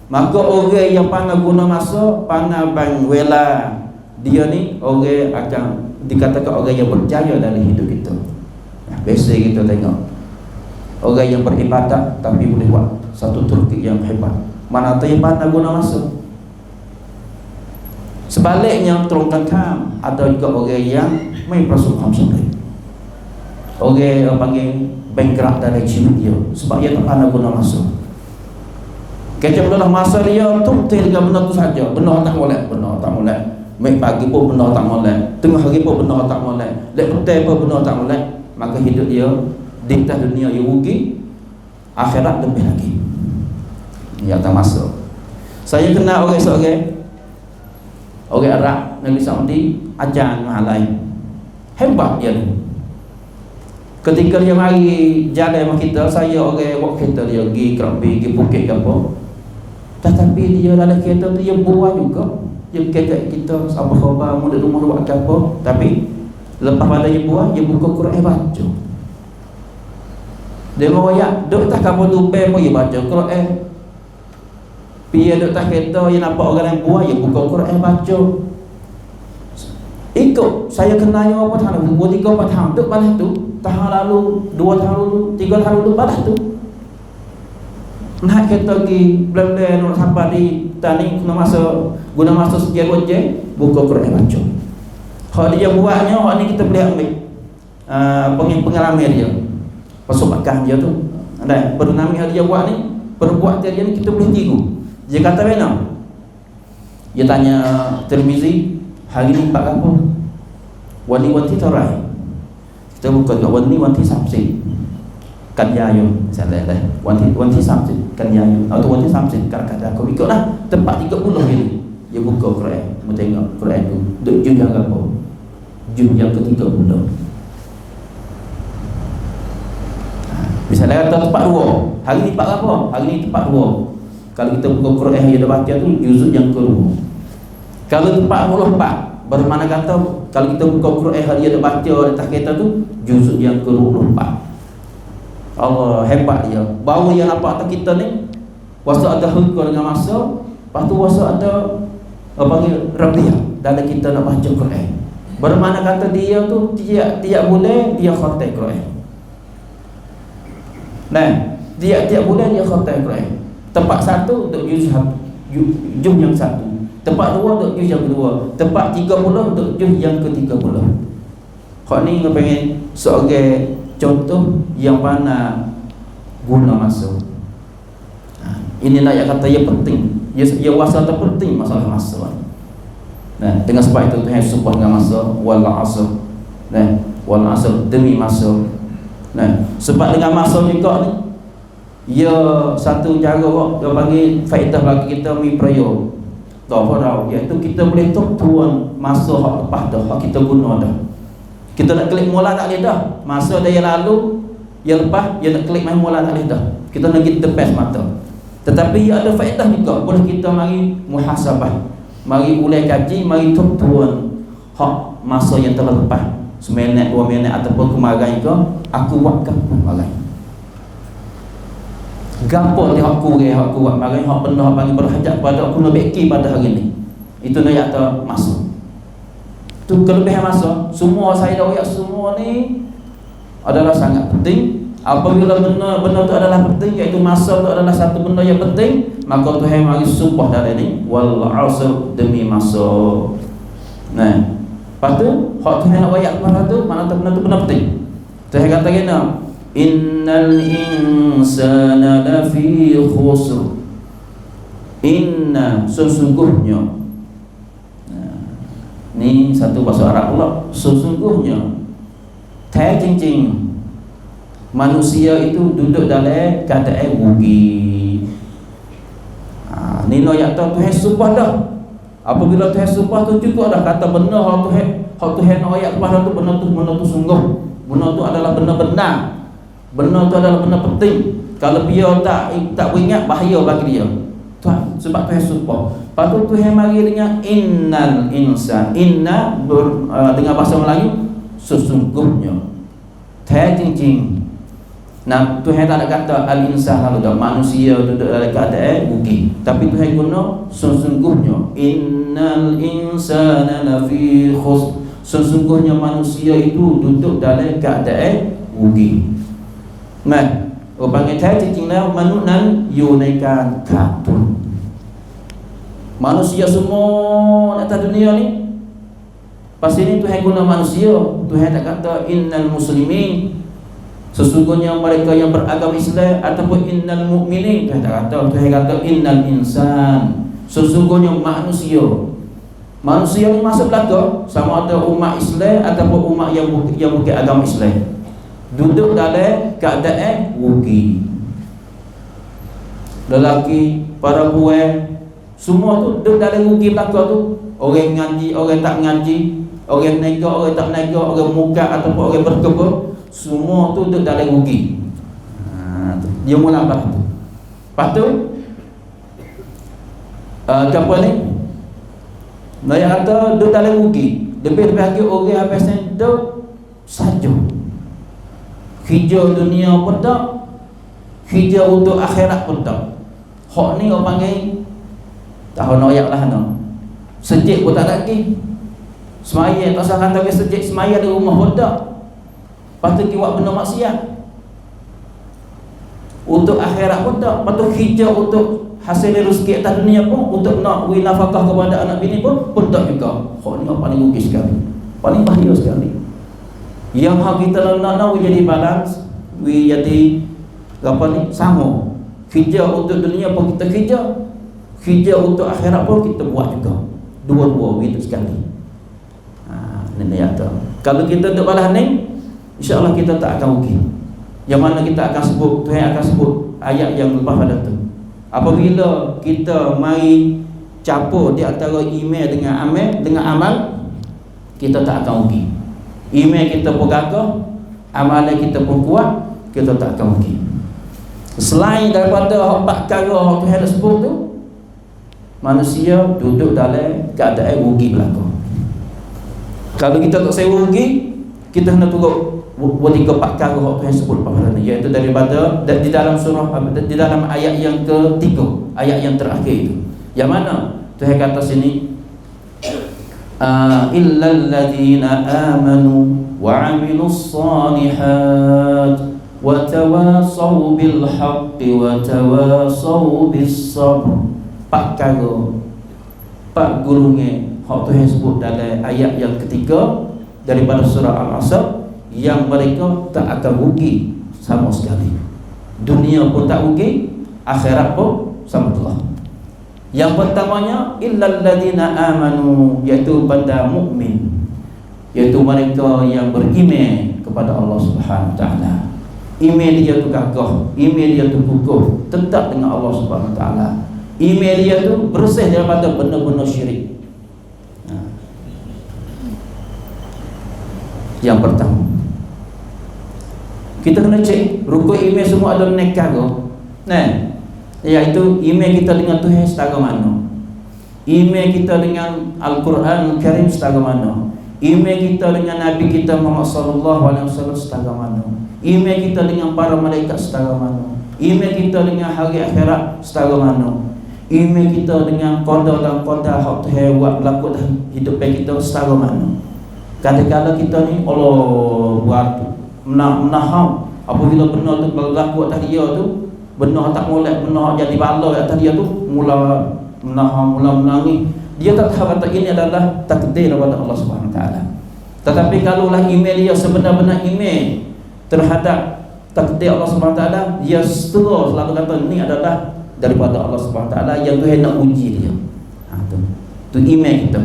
Maka orang yang pandai guna masa, pandai bang wela, dia ni orang akan dikatakan orang yang berjaya dalam hidup kita. Biasa kita tengok orang yang beribadat tapi boleh buat satu turki yang hebat. Mana tu yang pandai guna masa. Sebaliknya terungkan ada juga orang yang main perasaan sampai. Orang yang panggil bengkrak dalam jiwa dia sebab dia tak pandai guna masa. Kecap adalah masa dia tumtil dengan benda tu saja. Benar tak molek, benar tak molek. Main pagi pun benar tak molek, tengah hari pun benar tak molek, lek petang pun benar tak molek. Maka hidup dia di atas dunia dia rugi, akhirat lebih lagi. Dia tak masuk. Saya kenal orang seorang orang Arab Negeri Saudi, ajar Malay. Hebat dia ni. Ketika dia mari jalan sama kita, saya orang buat kereta dia pergi Krabi, pergi Phuket ke apa. Tetapi dia dalam kereta tu dia buat juga. Dia kekek kita sama khabar muda rumah buat apa. Tapi lepas pada dia buat, dia buka Quran baca. Dia mau ya, duk tak kapal tupai pun dia baca Quran. Dia duk tak kereta, dia nampak orang yang buat, dia buka Quran baca. Ikut saya kenal dia apa tahun 2 3 4 tahun duk balas tu. Tahun lalu, 2 tahun lalu, 3 tahun lalu balas tu. Nak kereta pergi blend nak sampai di tani guna masa sekian je buka Quran baca. Kalau dia buatnya, hak ni kita boleh ambil pengalaman dia. Persoalan dia tu. Ada pernami dia buat ni, perbuatan dia ni kita boleh tiru. Dia kata mana? Dia tanya Tirmizi, hari ni empat apa? Wani-wani tarai. Kita bukan kat wani-wani samsi. Kan yayo misalnya lah. Wani samsi kan yayo. Atau wani samsi kata aku ikutlah tempat 30 ni. Dia buka Quran, mau tengok Quran tu. Duk juz yang apa? Juz yang ke-30. Misalnya kata tempat 2. Hari ni tempat apa? Hari ni tempat 2. Kalau kita buka Quran yang ada baca tu juz yang ke-2. Kalau tempat 44, bermakna kata kalau kita buka Quran hari ada baca atas kereta tu juz yang ke-24. Allah hebat dia. Baru yang nampak atas kita ni wasa ada hukum dengan masa, lepas tu wasa ada panggil rabiah dalam kita nak baca Quran. Bermakna kata dia tu tiap bulan dia khatam Quran. Nah, tiap bulan dia khatam Quran. Tempat 1 untuk juz yang 1. Tempat 2 untuk juz yang kedua. Tempat 30 untuk juz yang ke-30. Hak ni pengen sebagai contoh yang mana guna masa. Inilah yang kata yang penting. Ia wasa terpenting masalah masa. Nah, dengan sebab itu Tuhan sumpah dengan masa wal asr. Nah, wal asr demi masa. Nah, sebab dengan masa juga ni ia satu cara dia bagi faedah bagi kita mi prayo. Tahu iaitu kita boleh tuan masa hak lepas dah, hak kita guna dah. Kita nak klik mula tak boleh dah. Masa dia lalu, yang lepas, dia nak klik main mula tak boleh dah. Kita nak kita tepes mata. Tetapi ia ada faedah juga. Boleh kita mari muhasabah, mari ulai kaji, mari tuan hak masa yang telah lepas. Seminit, 2 minit ataupun kemarin ke, aku buat ke kemarin. Gampang dia hak kurang, hak kuat mari hak penuh hak bagi berhajat pada aku nak beki pada hari ni. Itu nak kata masa. Tu kelebihan masa. Semua saya dah ayat semua ni adalah sangat penting. Apabila benda tu adalah penting, iaitu masa tu adalah satu benda yang penting, maka Tuhan mari sumpah dari ni wal asr demi masa. Nah, lepas tu hak Tuhan nak ayat mana tu, mana tu benda tu benar penting. Tuhan kata gini, innal insana lafi khusr. Inna sesungguhnya. Ni satu bahasa Arab pula. Sesungguhnya cincin manusia itu duduk dalam keadaan rugi. Ni no yang tahu Tuhan sumpah dah. Apabila Tuhan sumpah tu cukup dah kata benar hak Tuhan ayat kepada tu benar tu sungguh. Benar tu adalah benar-benar. Benar tu adalah benar penting. Kalau dia tak beringat bahaya bagi dia. Tuhan, sebab Tuhan sumpah. Lepas tu Tuhan mari dengan innal insan. Inna dengan bahasa Melayu sesungguhnya. Cincin. Nah, Tuhan tak ada kata al-insan lalu dah manusia duduk dalam keadaan rugi. Tapi Tuhan guna sesungguhnya innal insana lafi khusr. Sesungguhnya manusia itu duduk dalam keadaan rugi. Nah, orang kata cicinglah manunan yunaikan katun. Manusia semua atas dunia ni. Pasti ni Tuhan guna manusia. Tuhan tak kata innal muslimin, sesungguhnya mereka yang beragama Islam, ataupun innal mu'minin. Tuhan tak kata. Tuhan kata innal insan, sesungguhnya manusia. Manusia ni masuk belaka sama ada umat Islam ataupun umat yang bukan agama Islam, duduk dalam keadaan rugi. Lelaki, para buah, semua tu duduk dalam rugi belaka tu. Orang ngaji, orang tak ngaji, orang nega, orang tak nega, orang muka ataupun orang berkebun, semua tu duduk dalam rugi. Dia mula apa tu? Lepas tu apa ni? Mereka kata duduk dalam rugi. Lebih-lebih lagi orang habis duduk saja. Hijau dunia pun tak, hijau untuk akhirat pun tak. Hak ni orang panggil tahu noyak lah no. Sejik pun tak lagi. Semaya tak salah kata sejik semaya di rumah pun tak. Lepas tu buat benda maksiat. Untuk akhirat pun tak. Lepas tu hijau untuk hasil rezeki atas dunia pun, untuk nak beri nafkah kepada anak bini pun tak juga. Hak ni paling rugi sekali, paling bahaya sekali. Yang hak kita nak jadi balance, jadi apa ni, sama. Hijau untuk dunia pun kita hijau untuk akhirat pun kita buat juga. Dua-dua itu sekali. Ini kata. Kalau kita duduk balas ni, insya-Allah kita tak akan rugi. Yang mana kita akan sebut, Tuhan akan sebut ayat yang lepas pada tu. Apabila kita mari campur di antara iman dengan amal, kita tak akan rugi. Iman kita pun gagah, amalan kita pun kuat, kita tak akan rugi. Selain daripada empat perkara yang Tuhan sebut tu, manusia duduk dalam keadaan rugi belaka. Kalau kita tak saya rugi, kita hendak turut buat 3-4 perkara yang Tuhan sebut pada ni, iaitu daripada di dalam surah, di dalam ayat yang ketiga, ayat yang terakhir itu. Yang mana Tuhan kata sini, illal ladzina amanu wa 'amilus shalihat wa tawasaw bil haqqi wa tawasaw bis sabr. Perkara, pak gurunge hak Tuhan sebut dalam ayat yang ketiga daripada surah Al-Asr, yang mereka tak akan rugi sama sekali. Dunia pun tak rugi, akhirat pun sama Allah. Yang pertamanya illal ladzina amanu, iaitu benda mukmin, iaitu mereka yang beriman kepada Allah Subhanahu taala. Iman dia tu gagah, iman dia tu kukuh, tetap dengan Allah Subhanahu taala. Iman dia tu bersih daripada benda-benda syirik. Yang pertama, kita kena cek rukun iman semua ada nekah ke? Nah, iaitu iman kita dengan Tuhan setara mana? Iman kita dengan Al-Quran Karim setara mana? Iman kita dengan Nabi kita Muhammad sallallahu alaihi wasallam setara mana? Iman kita dengan para malaikat setara mana? Iman kita dengan hari akhirat setara mana? Iman kita dengan qada dan qadar hak Tuhan buat berlaku dalam hidup kita setara mana? Kadang-kadang kita ni Allah buat menahan apabila benda tu berlaku atas dia tu, benda tak molek, benda jadi bala atas dia tu, mula menahan, mula menangis. Dia tak tahu kata ini adalah takdir daripada Allah Subhanahu taala. Tetapi kalaulah iman dia sebenar-benar iman terhadap takdir Allah Subhanahu taala, dia selalu kata ini adalah daripada Allah Subhanahu taala yang Tuhan nak uji dia. Tu iman kita.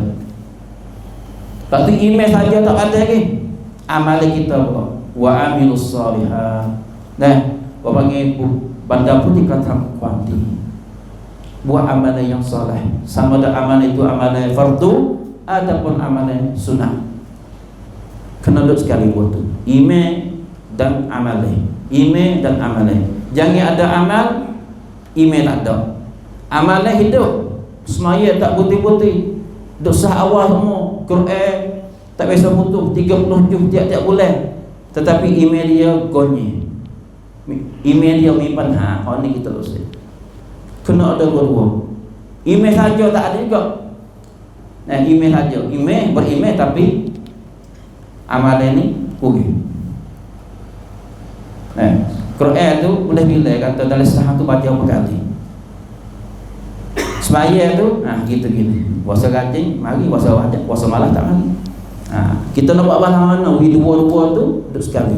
Lepas tu iman saja tak ada lagi, amalan kita wa amilus shalihat. Nah, apa panggil benda putih kata kuanti, buat amalan yang soleh, sama ada amalan itu amalan fardu ataupun amalan sunnah. Kena duduk sekali buat tu, iman dan amalan, iman dan amalan. Jangan ada amal, iman tak ada. Amalan hidup, semaya tak putih-putih, dosa awal semua, Quran tak biasa putus 30 juz tiap-tiap bulan, tetapi email dia gonye. Email dia punya panha, ni kita usah. Kena ada dua-dua. Email saja tak ada juga. Nah, email saja, beremail tapi amalan ni kurang. Nah, Quran tu boleh bila kata dalam setahun tu baca berapa kali. Semaya tu, gitu gini. Puasa rajin, mari puasa wajib, puasa malam tak mari. Kita nak buat bahan mana? Dua-dua tu duduk sekali.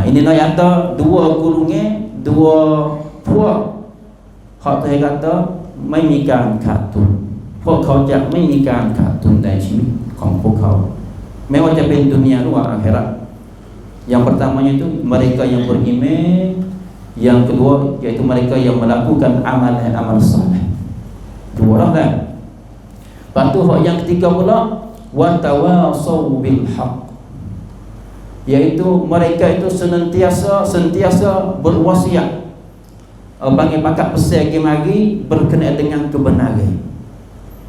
Ini nak kata dua gurungnya, dua puak. Hak tu kata ไม่มีการขาดทุนพวกเขาจะไม่มีการขาดทุนในชีวิตของพวกเขาไม่ว่าจะเป็นดุนยาหรือว่าakhirat. Yang pertamanya itu mereka yang beriman, yang kedua yaitu mereka yang melakukan amal saleh. Dua orang kan. Lepas tu yang ketiga pula wa tawassaw bil haqq, yaitu mereka itu sentiasa berwasiat, panggil pakat pesan mari berkenaan dengan kebenaran.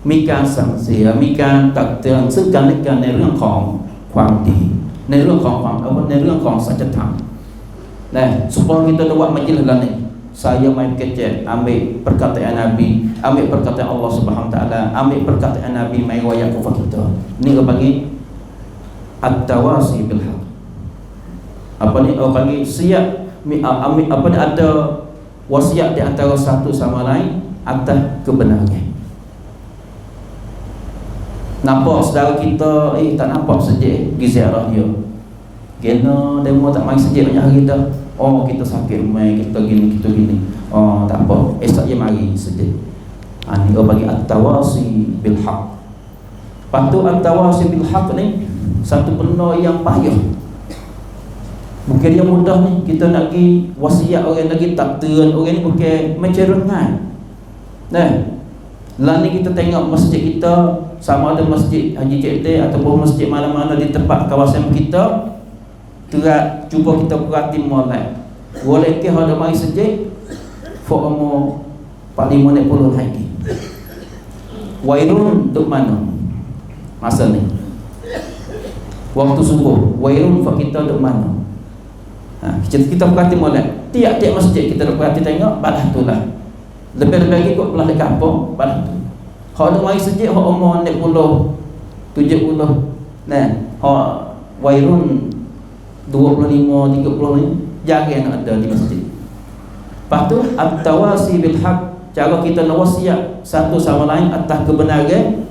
Miการสั่งเสียมีการตักเตือนซึ่งกันและกันในเรื่องของความดีในเรื่องของในเรื่องของสัจธรรม Nah, supaya kita buat majlis ni, saya main kecil ambil perkataan Nabi, ambil perkataan Allah Subhanahu Wa Taala, ambil perkataan Nabi mai wayak kepada kita. Ni orang panggil at-tawasi bil haq. Apa ni orang panggil siap ambil apa ni ada wasiat di antara satu sama lain atas kebenaran. Nampak saudara kita tak nampak sejak pergi ziarah dia. Kena demo tak main sejak banyak hari dah. Oh kita sakit mai, kita gini. Oh tak apa, esok je mari sejak. Ni orang bagi at-tawasi bil haq. Patu at-tawasi bil haq ni satu benda yang payah. Bukan dia mudah ni, kita nak pergi wasiat orang lagi tak ตือนorang ni bukan macam rengai. Nah, lah ni kita tengok masjid kita, sama ada masjid Haji Cik Teh ataupun masjid mana-mana di tempat kawasan kita, terat cuba kita perhati molek. Boleh ke ada mari sejak for umur 45 nek puluh lagi. Wairun duk mana? Masa ni. Waktu subuh, wairun for kita duk mana? Kita perhati molek. Tiap-tiap masjid kita perhati tengok balah tu lah. Lebih-lebih lagi kot belah dekat apa? Balah tu. Hak ada mari sejak hak umur nek puluh 70. Nah, hak wairun 25, 30 ni jangan nak ada di masjid. Lepas tu at-tawasi bil haq, cara kita nak wasiat satu sama lain atas kebenaran.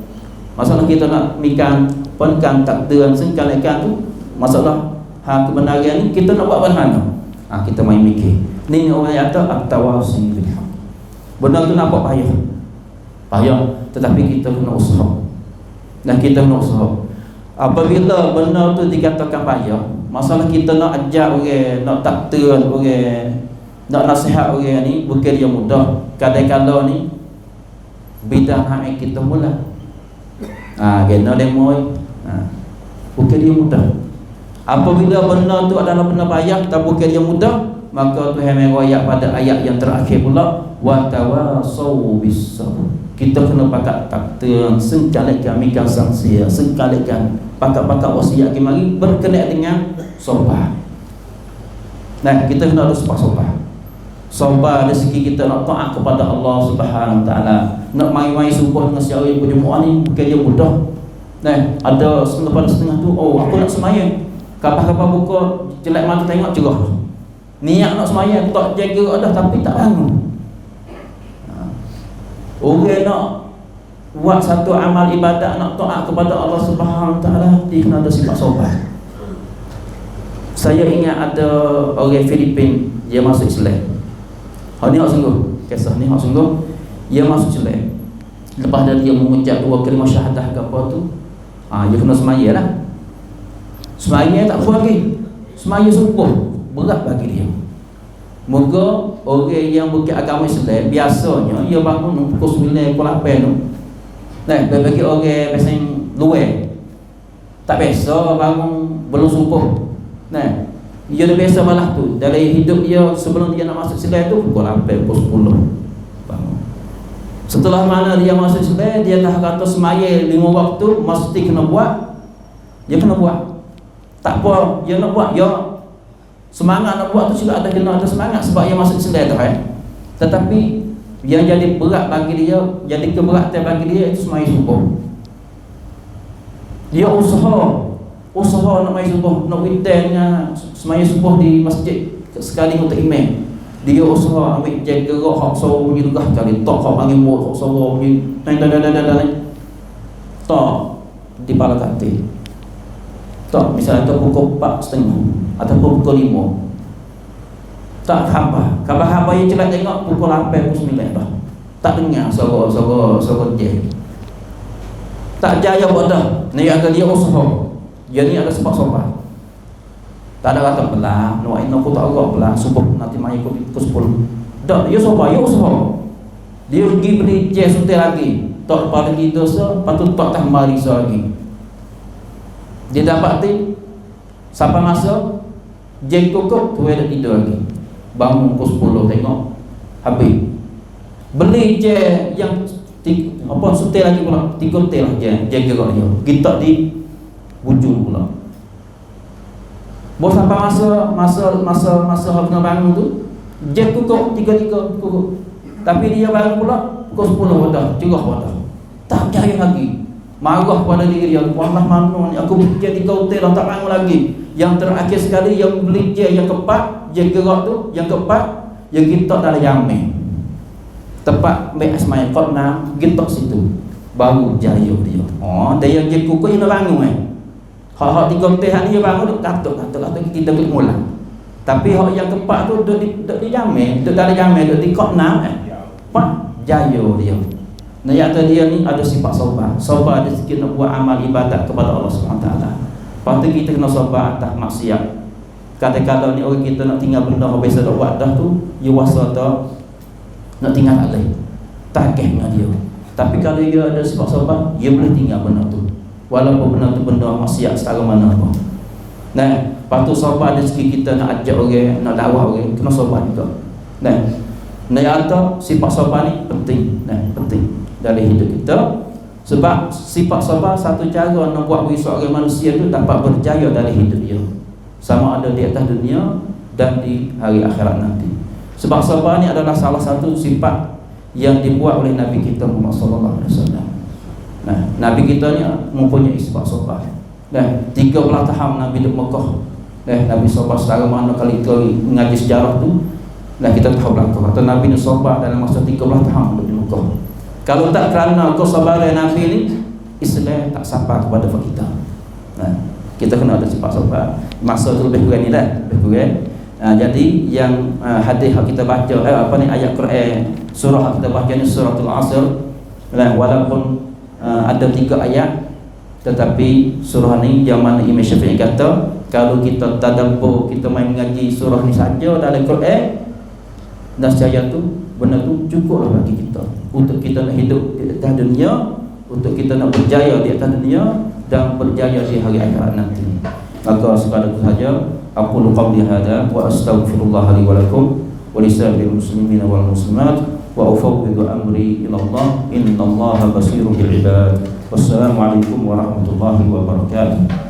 Masalah kita nak mikan penkan takdiran sengkalakan tu, masalah kebenaran ni kita nak buat bagaimana? Kita main mikir. Ni orang kata at-tawasi bil haq. Benda tu nampak payah, tetapi kita kena usaha. Dan kita kena usaha. Apabila benda tu dikatakan payah, masalah kita nak ajak orang, nak takdir orang, nak nasihat orang ni bukan dia mudah. Kadang-kadang ni bidang hak kita mula. Kena demo. Bukan dia mudah. Apabila benda tu adalah benda payah tak bukan dia mudah, maka Tuhan mengayat pada ayat yang terakhir pula wa tawassaw bis sabr. Kita kena pakat takdir sengkalakan mikir sangsia, sengkalakan pakat-pakat wasiat ke mari berkenaan dengan sabar. Nah, kita kena ada sabar. Sabar dari segi kita nak taat kepada Allah Subhanahu Wa Taala. Nak mai-mai subuh dengan siapa yang berjemaah ni bukan dia mudah. Nah, ada setengah tu, aku nak sembahyang. Kapal-kapal buka, jelek mata tengok cerah. Niat nak sembahyang, tak jaga ada tapi tak bangun. Orang nak buat satu amal ibadat, nak taat kepada Allah Subhanahu Wa Taala, dia kena ada sifat sabar. Saya ingat ada orang Filipin, dia masuk Islam. Ni hak sungguh, kisah ni hak sungguh. Dia masuk Islam. Lepas dia mengucap 2 kalimah syahadah ke apa tu, dia kena semaya lah. Semaya tak apa lagi. Semaya subuh berat bagi dia. Moga orang yang bukan agama Islam biasanya dia bangun pukul 9, pukul 8 tu. Nah, bagi orang biasa luar tak biasa bangun belum subuh. Nah, dia dah biasa malah tu. Dalam hidup dia sebelum dia nak masuk Islam tu pukul 8, pukul 10 bangun. Setelah mana dia masuk Islam, dia dah kata semaya 5 waktu mesti kena buat. Dia kena buat. Tak apa, dia nak buat, dia Semangat nak buat tu juga ada kena ada semangat sebab ia masuk sendiri dah Tetapi yang jadi berat bagi dia, jadi keberatan bagi dia itu semai subuh. Dia usaha nak mai subuh, nak witirnya semai subuh di masjid sekali untuk imam. Dia usaha ambil jaga gerak hak sawo bunyi legah kali tok hak angin muat hak sawo bunyi tok di pala kaki. Tak, misalnya tu pukul 4:30 ataupun pukul 5. Tak khabar yang celak tengok pukul 8 pukul 9 dah. Tak dengar suara je. Tak jaya buat dah. Ni ada dia usaha. Dia ni ada sebab sopan. Tak ada kata belah, nak aku tak agak belah subuh nanti mai pukul 10. Tak, dia sopan, dia usaha. Dia pergi beli je suntik lagi. Tak pada kita patut tak tah mari lagi. Dia dapati sampai masa jeng kukup tu ada tidur lagi. Bangun pukul 10 tengok habis. Beli je yang apa suntik lagi pula 3 tel je jeng gerak dia. Kita di hujung pula. Bos sampai masa kena bangun tu jeng kukup 3 kukup. Tapi dia bangun pula pukul 10 dah, curah dah. Tak jaya lagi. Marah pada diri dia, wallah mana ni aku jadi kau dah tak bangun lagi. Yang terakhir sekali yang beli je yang keempat, je gerak tu yang keempat, yang kita dalam Yamin. Tepat baik asmai kot 6 kita situ. Baru jaya dia. Oh, dia yang je kuku yang bangun Hak 3 teh dia bangun katuk kita kena mula. Tapi hak yang keempat tu duduk di Yamin, duduk dalam Yamin, duduk di kot 6 Pak jaya dia. Nah, yang dia ni ada sifat sabar. Sabar ada sikit nak buat amal ibadat kepada Allah SWT. Lepas tu kita kena sabar atas maksiat. Kadang-kadang ni orang kita nak tinggal benda habis dah buat dah tu, dia wasa dah nak tinggal alih. Takeh dengan dia. Tapi kalau dia ada sifat sabar, dia boleh tinggal benda tu. Walaupun benda tu benda maksiat setara mana pun. Nah, lepas tu sabar ada sikit kita nak ajak orang, nak dakwah orang, kena sabar juga. Nah, yang ada sifat sabar ni penting. Penting dalam hidup kita. Sebab sifat sabar satu cara nak buat seorang manusia tu dapat berjaya dalam hidup dia, sama ada di atas dunia dan di hari akhirat nanti. Sebab sabar ni adalah salah satu sifat yang dibuat oleh Nabi kita Muhammad sallallahu alaihi wasallam. Nah, Nabi kita ni mempunyai sifat sabar. 13 tahun Nabi di Mekah. Nabi sabar secara mana kali mengaji sejarah tu. Kita tahu belakang kata Nabi ni sabar dalam masa 13 tahun di Mekah. Kalau tak kerana kesabaran Nabi ni, Islam tak sampai kepada kita. Kita kena ada sifat sabar. Masa tu lebih kurang ni dah, lebih kurang. Jadi yang hadis yang kita baca ayat Quran surah yang kita baca ni suratul Asr. Walaupun ada 3 ayat, tetapi surah ni yang mana Imam Syafi'i kata kalau kita tadabbur, kita main mengaji surah ni saja dalam Quran, nascaya tu benda tu cukuplah bagi kita untuk kita nak hidup di atas dunia, untuk kita nak berjaya di atas dunia dan berjaya di hari akhirat nanti. Maka sekadar itu saja aku qawli hadza wa astaghfirullah li wa lakum wa lisa'iril muslimin wal muslimat wa ufawwidu amri ila Allah innallaha basirun bil ibad. Wassalamualaikum warahmatullahi wabarakatuh.